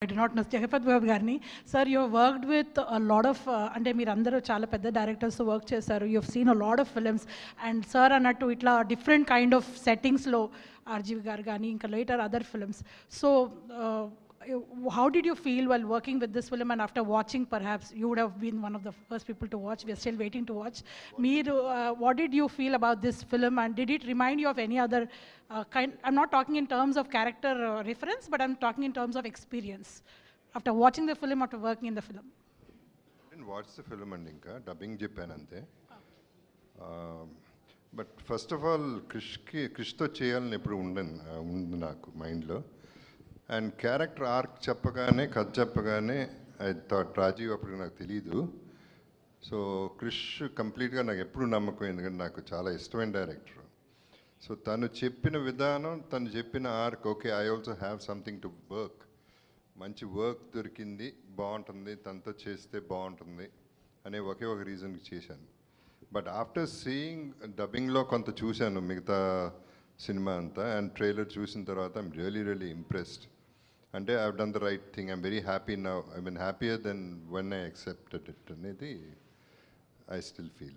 I do not know Jagapati Babu గారిని. Sir, you have worked with a lot of అంటే మీరు అందరూ చాలా పెద్ద డైరెక్టర్స్తో వర్క్ చేశారు. You have seen a lot of films and sir అన్నట్టు ఇట్లా different kind of settingsలో ఆర్జీవి గారు కానీ ఇంకా later other films. So how did you feel while working with this film, and after watching, perhaps you would have been one of the first people to watch, we are still waiting to watch. Meer, what did you feel about this film, and did it remind you of any other kind? I'm not talking in terms of character reference, but I'm talking in terms of experience. After watching the film, after working in the film. I didn't watch the film and inka dubbing చెప్పాను అంతే. But first of all క్రిష్తో చేయాలని ఎప్పుడు ఉంది నాకు మైండ్లో. And character arc చెప్పగానే కథ చెప్పగానే ఐ థాట్ రాజీవ్ అప్పుడు నాకు తెలీదు. సో క్రిష్ కంప్లీట్గా నాకు ఎప్పుడు నమ్మకం, ఎందుకంటే నాకు చాలా ఇష్టమైన డైరెక్టర్. సో తను చెప్పిన విధానం, తను చెప్పిన arc, okay I also have something to work, మంచి వర్క్ దొరికింది, బాగుంటుంది, తనతో చేస్తే బాగుంటుంది అనే ఒకే ఒక రీజన్కి చేశాను. బట్ ఆఫ్టర్ సీయింగ్ డబ్బింగ్లో కొంత చూశాను మిగతా సినిమా అంతా, అండ్ ట్రైలర్ చూసిన తర్వాత ఐమ్ రియలీ ఇంప్రెస్డ్. అంటే I've done the right thing. I'm very happy now. I've been happier than when I accepted it. అనేది I still feel.